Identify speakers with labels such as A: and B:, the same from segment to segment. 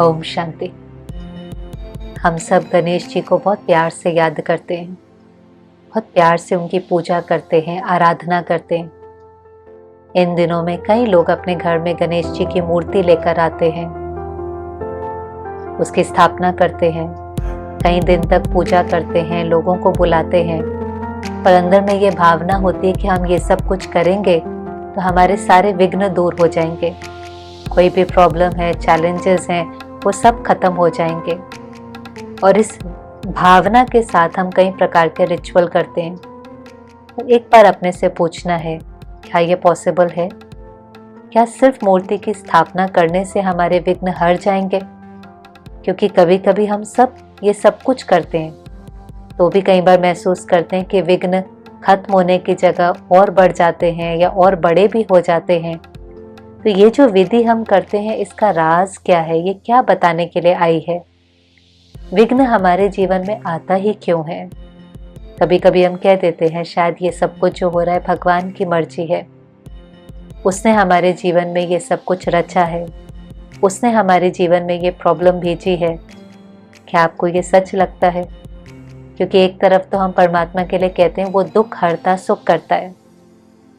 A: ओम शांति। हम सब गणेश जी को बहुत प्यार से याद करते हैं, बहुत प्यार से उनकी पूजा करते हैं, आराधना करते हैं। इन दिनों में कई लोग अपने घर में गणेश जी की मूर्ति लेकर आते हैं, उसकी स्थापना करते हैं, कई दिन तक पूजा करते हैं, लोगों को बुलाते हैं। पर अंदर में ये भावना होती है कि हम ये सब कुछ करेंगे तो हमारे सारे विघ्न दूर हो जाएंगे, कोई भी प्रॉब्लम है, चैलेंजेस हैं, वो सब खत्म हो जाएंगे। और इस भावना के साथ हम कई प्रकार के रिचुअल करते हैं। तो एक बार अपने से पूछना है, क्या ये पॉसिबल है? क्या सिर्फ मूर्ति की स्थापना करने से हमारे विघ्न हट जाएंगे? क्योंकि कभी कभी हम सब ये सब कुछ करते हैं तो भी कई बार महसूस करते हैं कि विघ्न खत्म होने की जगह और बढ़ जाते हैं या और बड़े भी हो जाते हैं। तो ये जो विधि हम करते हैं, इसका राज क्या है? ये क्या बताने के लिए आई है? विघ्न हमारे जीवन में आता ही क्यों है? कभी कभी हम कह देते हैं शायद ये सब कुछ जो हो रहा है भगवान की मर्जी है, उसने हमारे जीवन में ये सब कुछ रचा है, उसने हमारे जीवन में ये प्रॉब्लम भेजी है। क्या आपको ये सच लगता है? क्योंकि एक तरफ तो हम परमात्मा के लिए कहते हैं वो दुख हरता सुख करता है,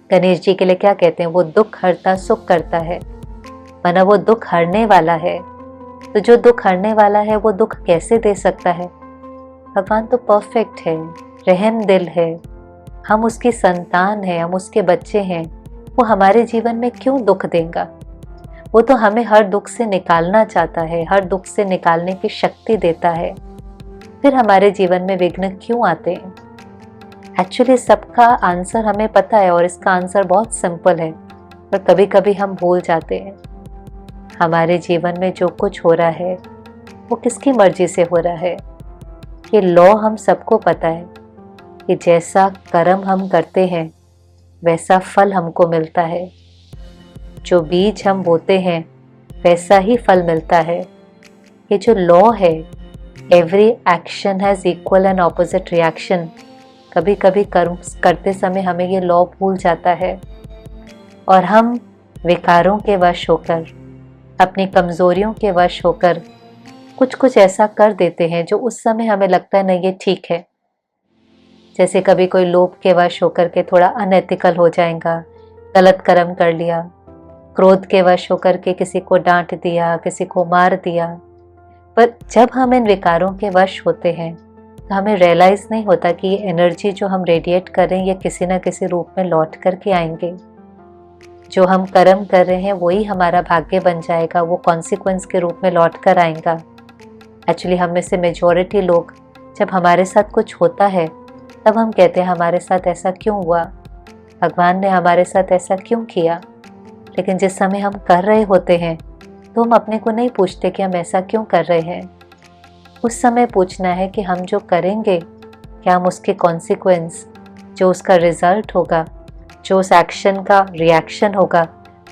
A: गणेश जी के लिए क्या कहते हैं? वो दुख हरता सुख करता है, माना वो दुख हरने वाला है। तो जो दुख हरने वाला है वो दुख कैसे दे सकता है? भगवान तो परफेक्ट है, रहम दिल है, हम उसकी संतान हैं, हम उसके बच्चे हैं। वो हमारे जीवन में क्यों दुख देगा? वो तो हमें हर दुख से निकालना चाहता है, हर दुख से निकालने की शक्ति देता है। फिर हमारे जीवन में विघ्न क्यों आते हैं? एक्चुअली सबका आंसर हमें पता है और इसका आंसर बहुत सिंपल है, पर कभी कभी हम भूल जाते हैं। हमारे जीवन में जो कुछ हो रहा है वो किसकी मर्जी से हो रहा है? ये लॉ हम सबको पता है कि जैसा कर्म हम करते हैं वैसा फल हमको मिलता है। जो बीज हम बोते हैं वैसा ही फल मिलता है। ये जो लॉ है, every action has equal and opposite reaction. कभी कभी कर्म करते समय हमें ये लॉ भूल जाता है और हम विकारों के वश होकर, अपनी कमजोरियों के वश होकर कुछ ऐसा कर देते हैं जो उस समय हमें लगता है नहीं ये ठीक है। जैसे कभी कोई लोभ के वश होकर के थोड़ा अनएथिकल हो जाएगा, गलत कर्म कर लिया, क्रोध के वश होकर के किसी को डांट दिया, किसी को मार दिया। पर जब हम इन विकारों के वश होते हैं तो हमें रियलाइज नहीं होता कि ये एनर्जी जो हम रेडिएट कर रहे हैं ये किसी न किसी रूप में लौट करके आएंगे। जो हम कर्म कर रहे हैं वही हमारा भाग्य बन जाएगा, वो कॉन्सिक्वेंस के रूप में लौट कर आएगा। एक्चुअली हम में से मेजॉरिटी लोग जब हमारे साथ कुछ होता है तब हम कहते हैं हमारे साथ ऐसा क्यों हुआ, भगवान ने हमारे साथ ऐसा क्यों किया। लेकिन जिस समय हम कर रहे होते हैं तो हम अपने को नहीं पूछते कि हम ऐसा क्यों कर रहे हैं। उस समय पूछना है कि हम जो करेंगे क्या हम उसके कॉन्सिक्वेंस, जो उसका रिजल्ट होगा, जो उस एक्शन का रिएक्शन होगा,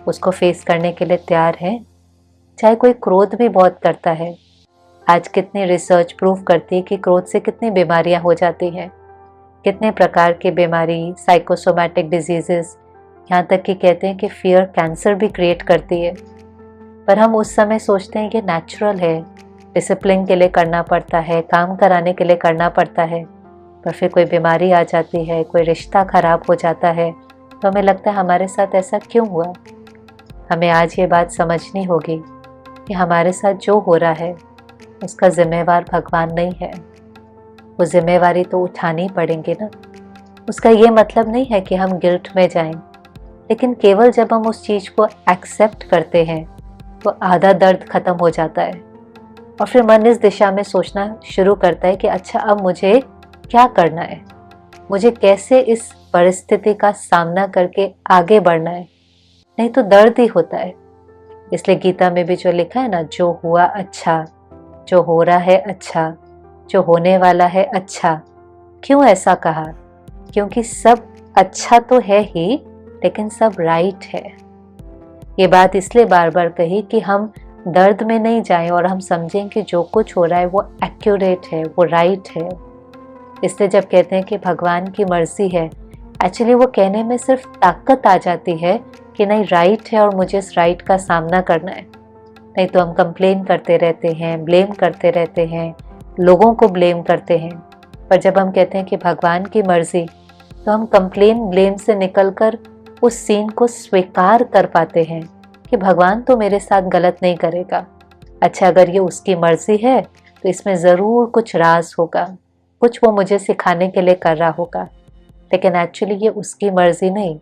A: उसको फेस करने के लिए तैयार हैं। चाहे कोई क्रोध भी बहुत करता है, आज कितनी रिसर्च प्रूव करती है कि क्रोध से कितनी बीमारियां हो जाती हैं, कितने प्रकार की बीमारी, साइकोसोमैटिक डिजीजेस, यहाँ तक कि कहते हैं कि फियर कैंसर भी क्रिएट करती है। पर हम उस समय सोचते हैं कि नेचुरल है, डिसिप्लिन के लिए करना पड़ता है, काम कराने के लिए करना पड़ता है। पर फिर कोई बीमारी आ जाती है, कोई रिश्ता खराब हो जाता है तो हमें लगता है हमारे साथ ऐसा क्यों हुआ। हमें आज ये बात समझनी होगी कि हमारे साथ जो हो रहा है उसका जिम्मेवार भगवान नहीं है। वो जिम्मेवारी तो उठानी पड़ेंगे ना। उसका ये मतलब नहीं है कि हम गिल्ट में जाएं, लेकिन केवल जब हम उस चीज़ को एक्सेप्ट करते हैं तो आधा दर्द खत्म हो जाता है और फिर मन इस दिशा में सोचना शुरू करता है कि अच्छा अब मुझे क्या करना है, मुझे कैसे इस परिस्थिति का सामना करके आगे बढ़ना है। नहीं तो दर्द ही होता है। इसलिए गीता में भी जो लिखा है ना, जो हुआ अच्छा, जो हो रहा है अच्छा, जो होने वाला है अच्छा। क्यों ऐसा कहा? क्योंकि सब अच्छा तो है ही, लेकिन सब राइट है। ये बात इसलिए बार बार कही कि हम दर्द में नहीं जाएं और हम समझें कि जो कुछ हो रहा है वो एक्यूरेट है, वो राइट है। इसलिए जब कहते हैं कि भगवान की मर्जी है, एक्चुअली वो कहने में सिर्फ ताकत आ जाती है कि नहीं राइट है और मुझे इस राइट का सामना करना है। नहीं तो हम कंप्लेन करते रहते हैं, ब्लेम करते रहते हैं, लोगों को ब्लेम करते हैं। पर जब हम कहते हैं कि भगवान की मर्जी, तो हम कंप्लेन ब्लेम से निकलकर उस सीन को स्वीकार कर पाते हैं कि भगवान तो मेरे साथ गलत नहीं करेगा। अच्छा, अगर ये उसकी मर्जी है तो इसमें ज़रूर कुछ राज होगा, कुछ वो मुझे सिखाने के लिए कर रहा होगा। लेकिन एक्चुअली ये उसकी मर्जी नहीं,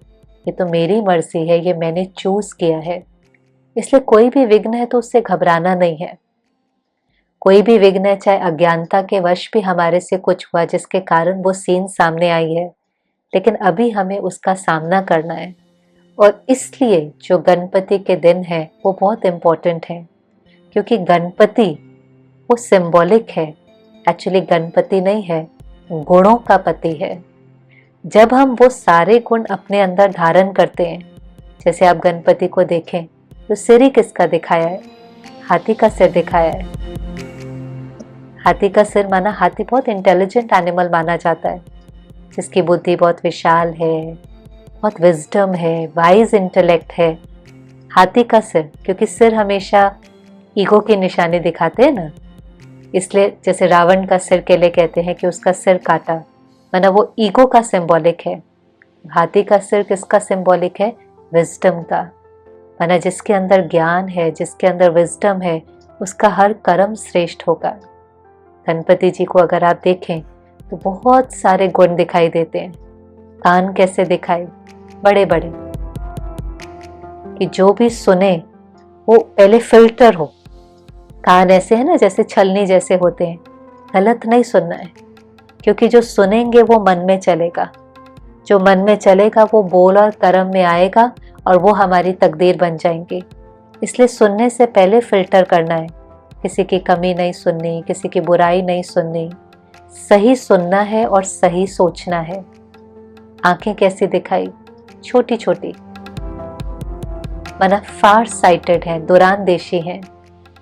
A: ये तो मेरी मर्जी है, ये मैंने चूज़ किया है। इसलिए कोई भी विघ्न है तो उससे घबराना नहीं है। कोई भी विघ्न है, चाहे अज्ञानता के वश भी हमारे से कुछ हुआ जिसके कारण वो सीन सामने आई है, लेकिन अभी हमें उसका सामना करना है। और इसलिए जो गणपति के दिन है वो बहुत इम्पोर्टेंट है, क्योंकि गणपति वो सिंबॉलिक है। एक्चुअली गणपति नहीं है, गुणों का पति है। जब हम वो सारे गुण अपने अंदर धारण करते हैं, जैसे आप गणपति को देखें तो सिर ही किसका दिखाया है? हाथी का सिर दिखाया है। हाथी का सिर माना, हाथी बहुत इंटेलिजेंट एनिमल माना जाता है, जिसकी बुद्धि बहुत विशाल है, बहुत विजडम है, वाइज इंटेलेक्ट है। हाथी का सिर, क्योंकि सिर हमेशा ईगो की निशानी दिखाते हैं ना, इसलिए जैसे रावण का सिर के लिए कहते हैं कि उसका सिर काटा, माना वो ईगो का सिंबॉलिक है। हाथी का सिर किसका सिंबॉलिक है? विजडम का। माना जिसके अंदर ज्ञान है, जिसके अंदर विजडम है, उसका हर कर्म श्रेष्ठ होगा। गणपति जी को अगर आप देखें तो बहुत सारे गुण दिखाई देते हैं। कान कैसे दिखाए? बड़े बड़े, कि जो भी सुने वो पहले फिल्टर हो। कान ऐसे है ना, जैसे छलनी जैसे होते हैं। गलत नहीं सुनना है, क्योंकि जो सुनेंगे वो मन में चलेगा, जो मन में चलेगा वो बोल और कर्म में आएगा और वो हमारी तकदीर बन जाएंगे। इसलिए सुनने से पहले फिल्टर करना है। किसी की कमी नहीं सुननी, किसी की बुराई नहीं सुननी, सही सुनना है और सही सोचना है। आंखें कैसी दिखाई? छोटी छोटी, माना फार साइटेड है, दूरानदेशी है।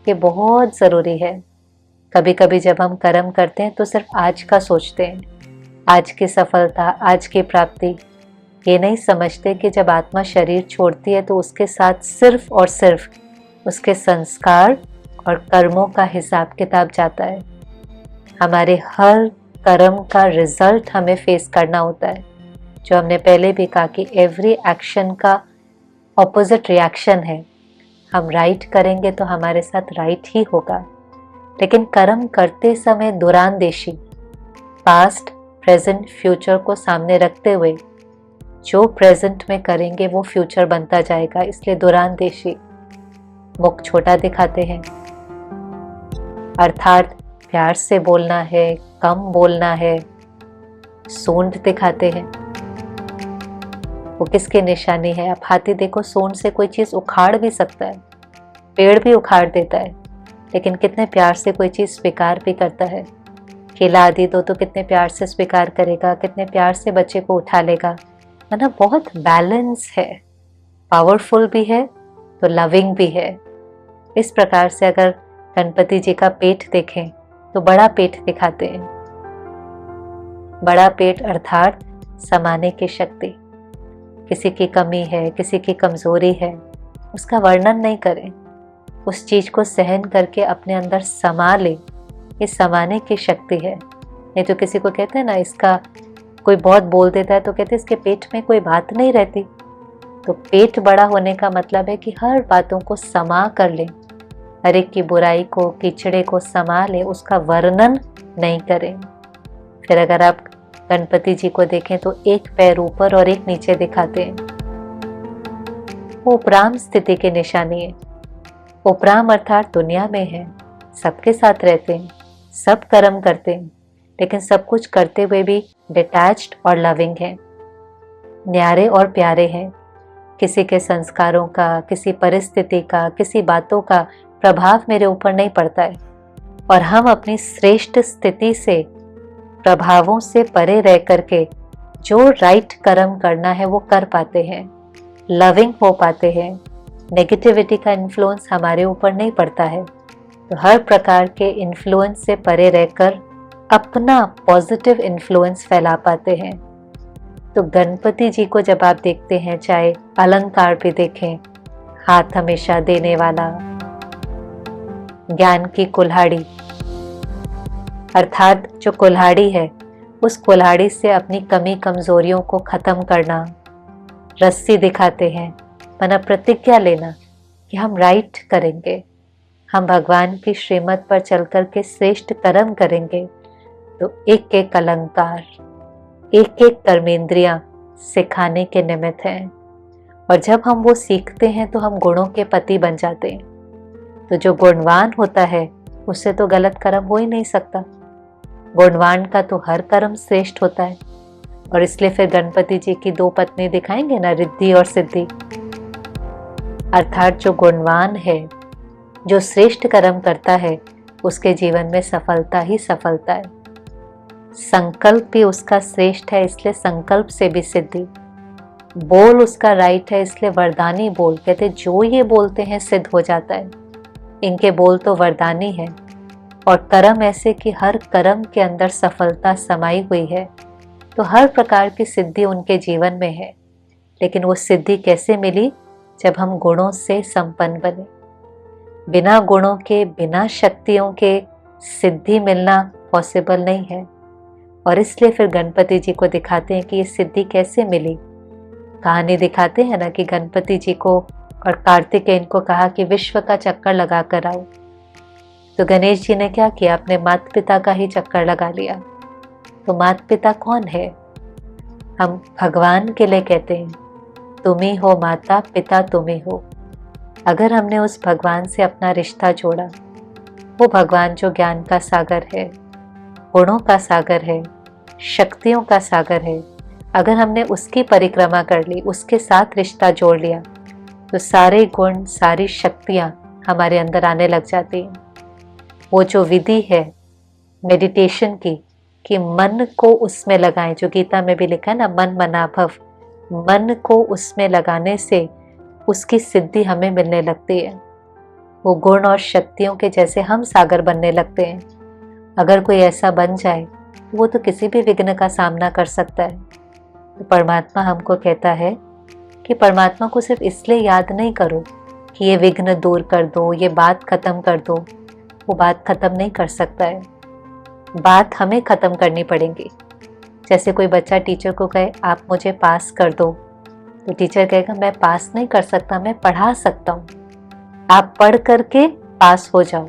A: ये बहुत ज़रूरी है। कभी कभी जब हम कर्म करते हैं तो सिर्फ आज का सोचते हैं, आज की सफलता, आज की प्राप्ति। ये नहीं समझते कि जब आत्मा शरीर छोड़ती है तो उसके साथ सिर्फ और सिर्फ उसके संस्कार और कर्मों का हिसाब किताब जाता है। हमारे हर कर्म का रिजल्ट हमें फेस करना होता है। जो हमने पहले भी कहा कि एवरी एक्शन का ऑपोजिट रिएक्शन है। हम राइट करेंगे तो हमारे साथ राइट ही होगा। लेकिन कर्म करते समय दूरानदेशी, पास्ट, प्रेजेंट, फ्यूचर को सामने रखते हुए जो प्रेजेंट में करेंगे वो फ्यूचर बनता जाएगा। इसलिए दूरानदेशी। मुख छोटा दिखाते हैं, अर्थात प्यार से बोलना है, कम बोलना है। सूंड दिखाते हैं, वो किसकी निशानी है? आप हाथी देखो, सूंड से कोई चीज़ उखाड़ भी सकता है, पेड़ भी उखाड़ देता है, लेकिन कितने प्यार से कोई चीज़ स्वीकार भी करता है। केला आदि दो तो कितने प्यार से स्वीकार करेगा, कितने प्यार से बच्चे को उठा लेगा। मतलब बहुत बैलेंस है, पावरफुल भी है तो लविंग भी है। इस प्रकार से अगर गणपति जी का पेट देखें तो बड़ा पेट दिखाते हैं। बड़ा पेट अर्थात समाने की शक्ति। किसी की कमी है, किसी की कमजोरी है, उसका वर्णन नहीं करें, उस चीज को सहन करके अपने अंदर समा ले। ये समाने की शक्ति है। नहीं तो किसी को कहते हैं ना, इसका कोई बहुत बोल देता है तो कहते हैं इसके पेट में कोई बात नहीं रहती। तो पेट बड़ा होने का मतलब है कि हर बातों को समा कर ले, हर एक की बुराई को, कीचड़े को समा ले, उसका वर्णन नहीं करें। फिर अगर आप गणपति जी को देखें तो एक पैर ऊपर और एक नीचे दिखाते हैं। वो उपराम स्थिति की निशानी है। उपराम अर्थात दुनिया में है, सबके साथ रहते हैं, सब कर्म करते हैं, लेकिन सब कुछ करते हुए भी डिटैच्ड और लविंग हैं, न्यारे और प्यारे हैं। किसी के संस्कारों का, किसी परिस्थिति का, किसी बातों का प्रभाव मेरे ऊपर नहीं पड़ता है और हम अपनी श्रेष्ठ स्थिति से, प्रभावों से परे रह करके जो राइट कर्म करना है वो कर पाते हैं, लविंग हो पाते हैं। नेगेटिविटी का इन्फ्लुएंस हमारे ऊपर नहीं पड़ता है। तो हर प्रकार के इन्फ्लुएंस से परे रहकर अपना पॉजिटिव इन्फ्लुएंस फैला पाते हैं। तो गणपति जी को जब आप देखते हैं, चाहे अलंकार भी देखें, हाथ हमेशा देने वाला, ज्ञान की कुल्हाड़ी, अर्थात जो कुल्हाड़ी है उस कुल्हाड़ी से अपनी कमी कमजोरियों को खत्म करना, रस्सी दिखाते हैं, मना प्रतिज्ञा लेना कि हम राइट करेंगे, हम भगवान की श्रीमत पर चलकर के श्रेष्ठ कर्म करेंगे। तो एक एक अलंकार, एक एक कर्मेंद्रियां सिखाने के निमित्त हैं। और जब हम वो सीखते हैं तो हम गुणों के पति बन जाते हैं। तो जो गुणवान होता है उससे तो गलत कर्म हो ही नहीं सकता। गुणवान का तो हर कर्म श्रेष्ठ होता है। और इसलिए फिर गणपति जी की 2 पत्नी दिखाएंगे ना, रिद्धि और सिद्धि। अर्थात जो गुणवान है, जो श्रेष्ठ कर्म करता है, उसके जीवन में सफलता ही सफलता है। संकल्प भी उसका श्रेष्ठ है, इसलिए संकल्प से भी सिद्धि। बोल उसका राइट है, इसलिए वरदानी बोल। कहते जो ये बोलते हैं सिद्ध हो जाता है। इनके बोल तो वरदानी है। और कर्म ऐसे कि हर कर्म के अंदर सफलता समाई हुई है। तो हर प्रकार की सिद्धि उनके जीवन में है। लेकिन वो सिद्धि कैसे मिली? जब हम गुणों से संपन्न बने। बिना गुणों के, बिना शक्तियों के सिद्धि मिलना पॉसिबल नहीं है। और इसलिए फिर गणपति जी को दिखाते हैं कि ये सिद्धि कैसे मिली। कहानी दिखाते हैं ना कि गणपति जी को और कार्तिकेय को कहा कि विश्व का चक्कर लगा कर आओ। तो गणेश जी ने क्या किया? अपने माता पिता का ही चक्कर लगा लिया। तो माता पिता कौन है? हम भगवान के लिए कहते हैं तुम ही हो माता, पिता तुम ही हो। अगर हमने उस भगवान से अपना रिश्ता जोड़ा, वो भगवान जो ज्ञान का सागर है, गुणों का सागर है, शक्तियों का सागर है, अगर हमने उसकी परिक्रमा कर ली, उसके साथ रिश्ता जोड़ लिया, तो सारे गुण, सारी शक्तियां हमारे अंदर आने लग जाती हैं। वो जो विधि है मेडिटेशन की, कि मन को उसमें लगाएं, जो गीता में भी लिखा है ना, मन मनाभव, मन को उसमें लगाने से उसकी सिद्धि हमें मिलने लगती है। वो गुण और शक्तियों के जैसे हम सागर बनने लगते हैं। अगर कोई ऐसा बन जाए तो वो तो किसी भी विघ्न का सामना कर सकता है। तो परमात्मा हमको कहता है कि परमात्मा को सिर्फ इसलिए याद नहीं करो कि ये विघ्न दूर कर दो, ये बात खत्म कर दो। वो बात खत्म नहीं कर सकता है, बात हमें खत्म करनी पड़ेगी। जैसे कोई बच्चा टीचर को कहे आप मुझे पास कर दो, तो टीचर कहेगा मैं पास नहीं कर सकता, मैं पढ़ा सकता हूँ, आप पढ़ करके पास हो जाओ।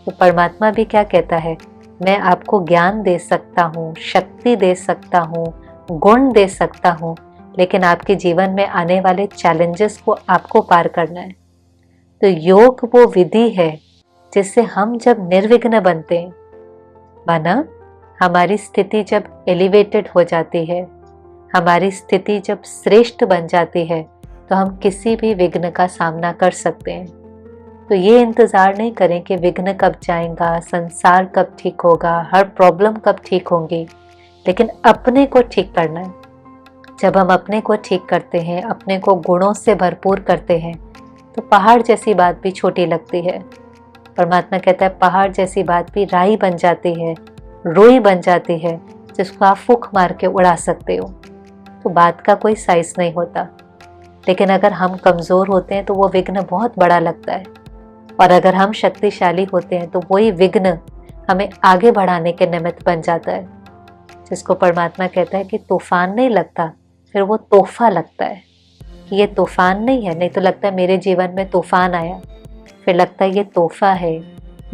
A: तो परमात्मा भी क्या कहता है? मैं आपको ज्ञान दे सकता हूँ, शक्ति दे सकता हूँ, गुण दे सकता हूँ, लेकिन आपके जीवन में आने वाले चैलेंजेस को आपको पार करना है। तो योग वो विधि है जिससे हम जब निर्विघ्न बनते हैं, माना हमारी स्थिति जब एलिवेटेड हो जाती है, हमारी स्थिति जब श्रेष्ठ बन जाती है, तो हम किसी भी विघ्न का सामना कर सकते हैं। तो ये इंतज़ार नहीं करें कि विघ्न कब जाएगा, संसार कब ठीक होगा, हर प्रॉब्लम कब ठीक होंगी, लेकिन अपने को ठीक करना है। जब हम अपने को ठीक करते हैं, अपने को गुणों से भरपूर करते हैं, तो पहाड़ जैसी बात भी छोटी लगती है। परमात्मा कहता है पहाड़ जैसी बात भी राई बन जाती है, रोई बन जाती है, जिसको आप फूंक मार के उड़ा सकते हो। तो बात का कोई साइज नहीं होता। लेकिन अगर हम कमज़ोर होते हैं तो वो विघ्न बहुत बड़ा लगता है, और अगर हम शक्तिशाली होते हैं तो वही विघ्न हमें आगे बढ़ाने के निमित्त बन जाता है। जिसको परमात्मा कहता है कि तूफान नहीं लगता, फिर वो तोहफा लगता है कि ये तूफान नहीं है। नहीं तो लगता है मेरे जीवन में तूफान आया, फिर लगता है ये तोहफा है,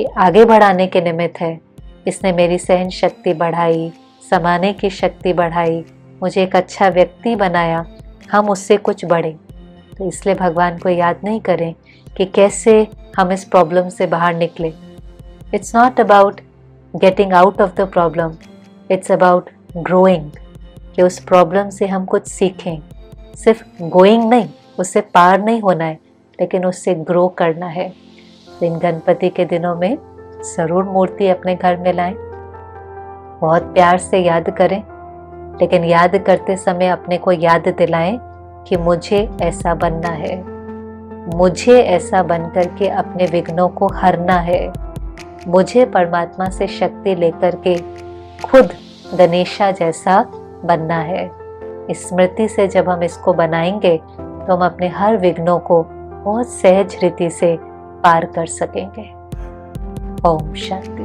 A: ये आगे बढ़ाने के निमित्त है। इसने मेरी सहन शक्ति बढ़ाई, समाने की शक्ति बढ़ाई, मुझे एक अच्छा व्यक्ति बनाया, हम उससे कुछ बढ़े। तो इसलिए भगवान को याद नहीं करें कि कैसे हम इस प्रॉब्लम से बाहर निकले। It's not about getting out of the problem, it's about growing, कि उस प्रॉब्लम से हम कुछ सीखें। सिर्फ गोइंग नहीं, उससे पार नहीं होना है, लेकिन उससे ग्रो करना है। तो इन गणपति के दिनों में ज़रूर मूर्ति अपने घर में लाएं, बहुत प्यार से याद करें, लेकिन याद करते समय अपने को याद दिलाएं कि मुझे ऐसा बनना है, मुझे ऐसा बन करके अपने विघ्नों को हरना है, मुझे परमात्मा से शक्ति लेकर के खुद गणेशा जैसा बनना है। स्मृति से जब हम इसको बनाएंगे तो हम अपने हर विघ्नों को बहुत सहज रीति से पार कर सकेंगे। ओम शांति।